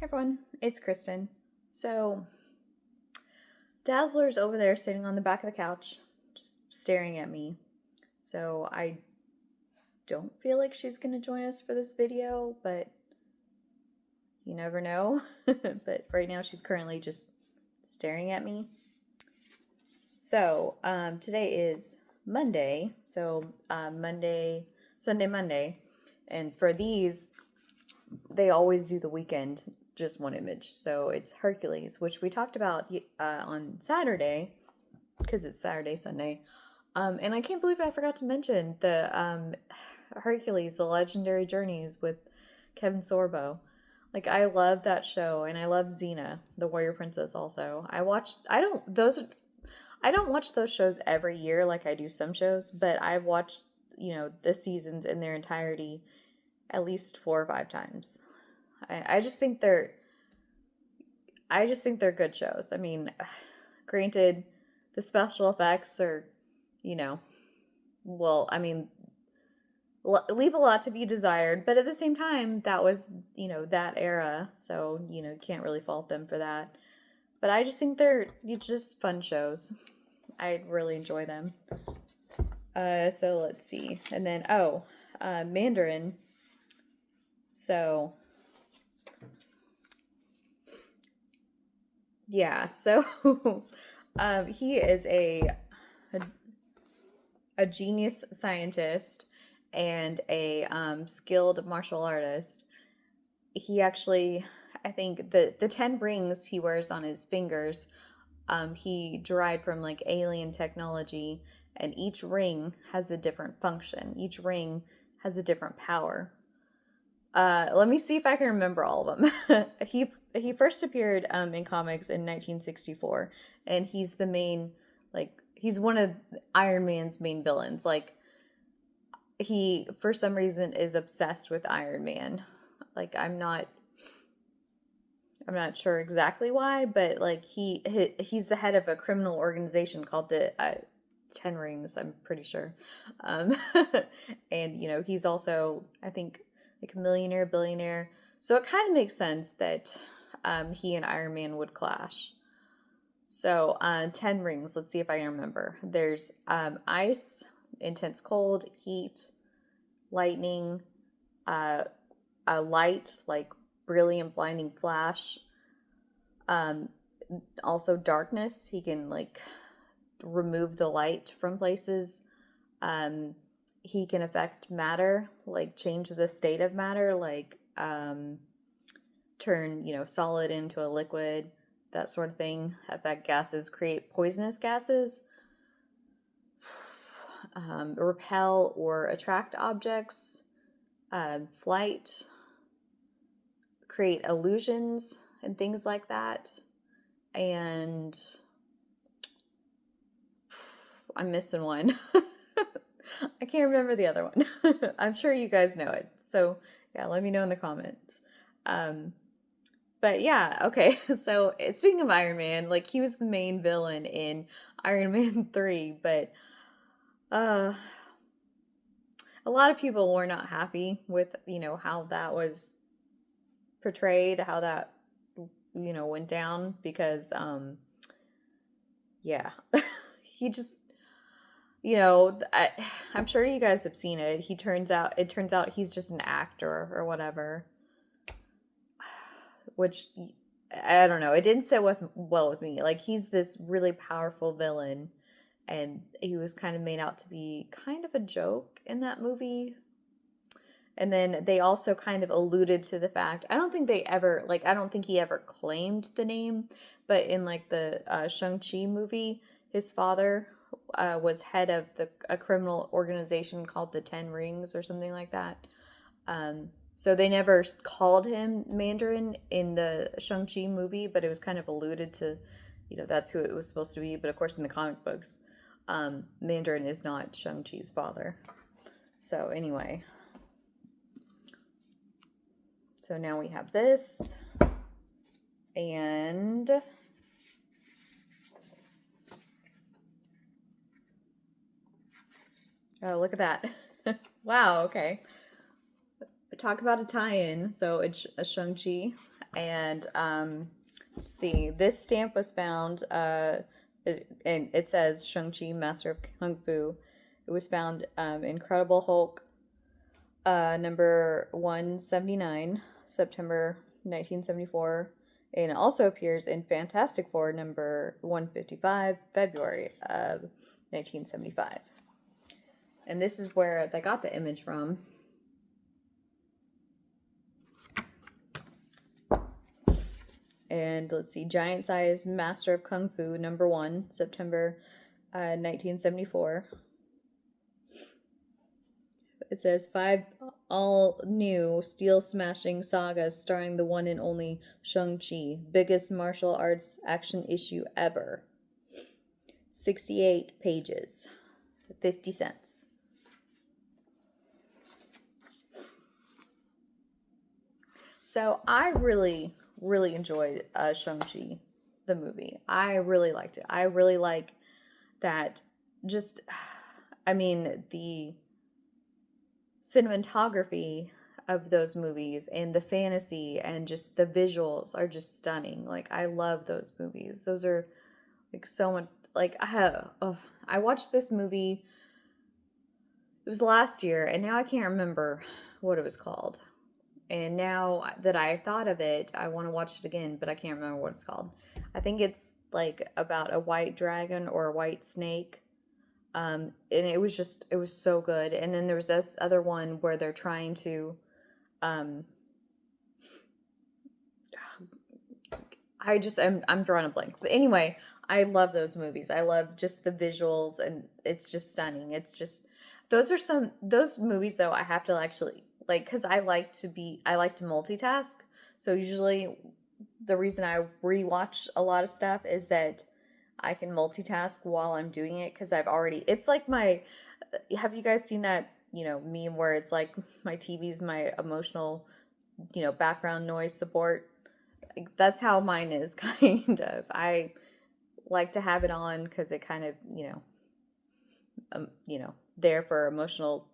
Hey everyone, it's Kristen. So, Dazzler's over there sitting on the back of the couch, just staring at me. So, I don't feel like she's going to join us for this video, but you never know. But right now, she's currently just staring at me. So, today is Monday. So, Sunday, Monday. And for these, they always do the weekend, just one image. So it's Hercules, which we talked about on Saturday, because it's Saturday, Sunday. And I can't believe I forgot to mention the Hercules, the Legendary Journeys with Kevin Sorbo. Like I love that show, and I love Xena, the Warrior Princess. Also, I don't watch those shows every year like I do some shows, but I've watched the seasons in their entirety at least 4 or 5 times. I just think they're good shows. I mean, granted, the special effects are, you know, well, I mean, leave a lot to be desired, but at the same time, that was, that era, so, you can't really fault them for that. But I just think they're just fun shows. I really enjoy them. So let's see. And then, Mandarin. So, yeah, so he is a genius scientist and a skilled martial artist. He actually, I think the 10 rings he wears on his fingers, he derived from like alien technology, and each ring has a different function. Each ring has a different power. Let me see if I can remember all of them. He first appeared in comics in 1964, and he's the main, like he's one of Iron Man's main villains. Like he for some reason is obsessed with Iron Man. Like I'm not sure exactly why, but like he's the head of a criminal organization called the Ten Rings. I'm pretty sure, um, and he's also, I think, like a millionaire, billionaire. So it kind of makes sense that he and Iron Man would clash. So 10 rings. Let's see if I can remember. There's ice, intense cold, heat, lightning, uh, a light like brilliant blinding flash, um also darkness. He can like remove the light from places. um he can affect matter, like change the state of matter, like turn solid into a liquid, that sort of thing. Affect gases, create poisonous gases, repel or attract objects, flight, create illusions and things like that. And I'm missing one. I can't remember the other one. I'm sure you guys know it. So, yeah, let me know in the comments. Um, but yeah, okay. So, speaking of Iron Man, like he was the main villain in Iron Man 3, but uh a lot of people were not happy with, how that was portrayed, how that went down because yeah. He just I'm sure you guys have seen it. It turns out he's just an actor or whatever, which I don't know. It didn't sit well with me. Like he's this really powerful villain, and he was kind of made out to be kind of a joke in that movie. And then they also kind of alluded to the fact, I don't think he ever claimed the name, but in like the Shang-Chi movie, his father was head of a criminal organization called the Ten Rings or something like that. So they never called him Mandarin in the Shang-Chi movie, but it was kind of alluded to, that's who it was supposed to be. But of course, in the comic books, Mandarin is not Shang-Chi's father. So anyway. So now we have this, and oh, look at that. Wow, okay. Talk about a tie-in. So it's a Shang-Chi. And let's see, this stamp was found, and it says Shang-Chi, Master of Kung Fu. It was found Incredible Hulk number 179, September 1974. And it also appears in Fantastic Four number 155, February of 1975. And this is where they got the image from. And let's see, Giant Size Master of Kung Fu number 1, September 1974. It says 5 all new steel smashing sagas starring the one and only Shang-Chi, biggest martial arts action issue ever. 68 pages, 50 cents. So I really enjoyed Shang-Chi, the movie. I really liked it. I really like that just, I mean, the cinematography of those movies and the fantasy and just the visuals are just stunning. Like, I love those movies. Those are like so much, like, I watched this movie, it was last year, and now I can't remember what it was called. And now that I thought of it, I want to watch it again, but I can't remember what it's called. I think it's like about a white dragon or a white snake. And it was so good. And then there was this other one where they're trying to, I'm drawing a blank. But anyway, I love those movies. I love just the visuals, and it's just stunning. It's just, those movies though, I have to actually, like, because I like to multitask. So usually the reason I rewatch a lot of stuff is that I can multitask while I'm doing it, because it's like have you guys seen that, meme where it's like my TV's my emotional, background noise support? Like, that's how mine is, kind of. I like to have it on because it kind of, there for emotional,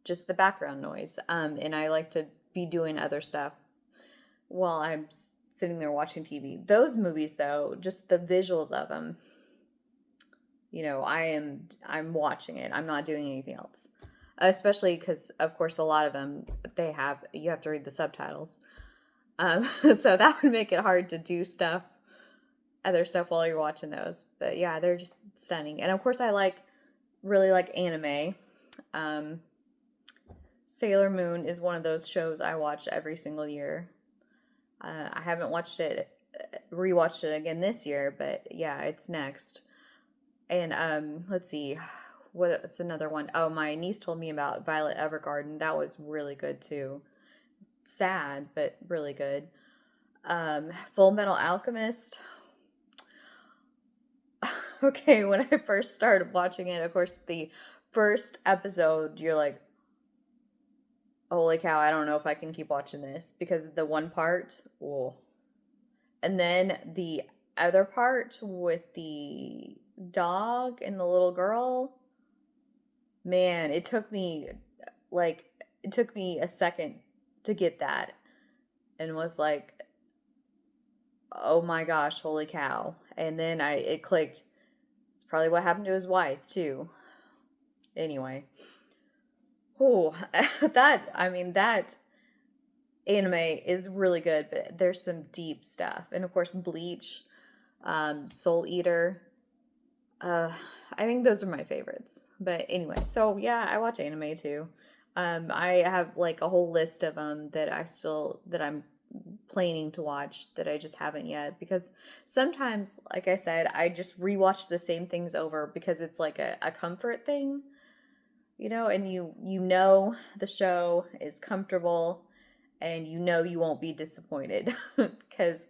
just the background noise. And I like to be doing other stuff while I'm sitting there watching TV. Those movies, though, just the visuals of them, I'm watching it. I'm not doing anything else. Especially because, of course, a lot of them, you have to read the subtitles. So that would make it hard to do other stuff while you're watching those. But yeah, they're just stunning. And of course, I really like anime. Sailor Moon is one of those shows I watch every single year. I haven't rewatched it again this year, but yeah, it's next. And let's see, what's another one? Oh, my niece told me about Violet Evergarden. That was really good too. Sad, but really good. Full Metal Alchemist. Okay, when I first started watching it, of course, the first episode, you're like, holy cow, I don't know if I can keep watching this, because the one part, oh. And then the other part with the dog and the little girl, man, it took me a second to get that, and was like, oh my gosh, holy cow. And then it clicked. It's probably what happened to his wife too. Anyway. Oh, that anime is really good, but there's some deep stuff. And of course, Bleach, Soul Eater. I think those are my favorites. But anyway, so yeah, I watch anime too. I have like a whole list of them that I'm planning to watch that I just haven't yet, because sometimes, like I said, I just rewatch the same things over because it's like a comfort thing, and the show is comfortable, and you won't be disappointed. Because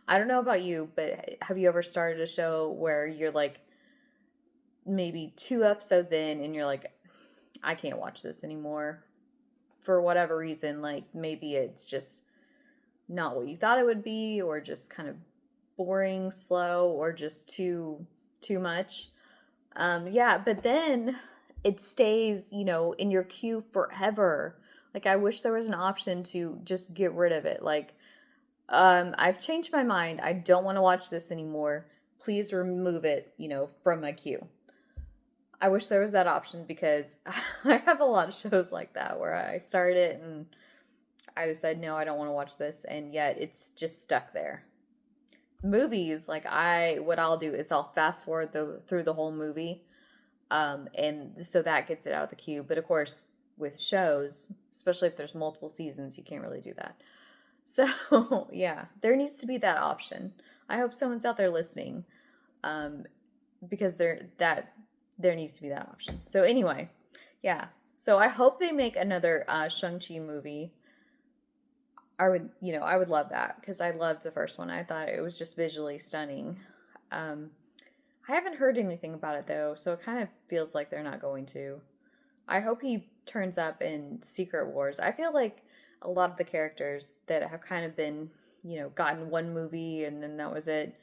I don't know about you, but have you ever started a show where you're like maybe 2 episodes in and you're like, I can't watch this anymore for whatever reason? Like, maybe it's just not what you thought it would be, or just kind of boring, slow, or just too much. Yeah, but then it stays, in your queue forever. Like, I wish there was an option to just get rid of it. Like, I've changed my mind. I don't want to watch this anymore. Please remove it, from my queue. I wish there was that option because I have a lot of shows like that where I start it and I decide, no, I don't want to watch this. And yet it's just stuck there. Movies, like what I'll do is I'll fast forward through the whole movie. And so that gets it out of the queue. But of course, with shows, especially if there's multiple seasons, you can't really do that. So, yeah, there needs to be that option. I hope someone's out there listening, because there needs to be that option. So anyway, yeah. So I hope they make another Shang-Chi movie. I would love that because I loved the first one. I thought it was just visually stunning. Um, I haven't heard anything about it though, so it kind of feels like they're not going to. I hope he turns up in Secret Wars. I feel like a lot of the characters that have kind of been, gotten one movie and then that was it,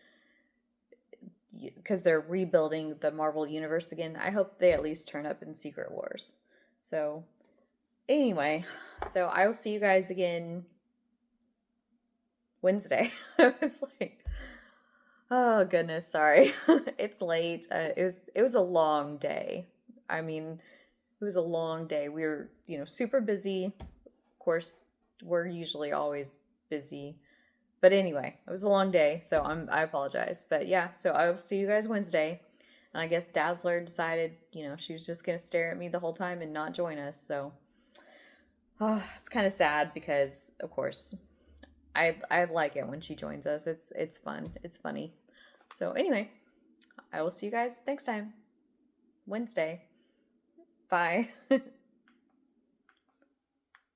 because they're rebuilding the Marvel Universe again. I hope they at least turn up in Secret Wars. So, anyway, so I will see you guys again Wednesday. I was like, oh goodness, sorry. It's late. It was a long day. I mean, it was a long day. We were, super busy. Of course, we're usually always busy. But anyway, it was a long day, so I apologize. But yeah, so I will see you guys Wednesday. And I guess Dazzler decided, she was just gonna stare at me the whole time and not join us. So it's kind of sad because, of course, I like it when she joins us. It's fun. It's funny. So anyway, I will see you guys next time, Wednesday. Bye.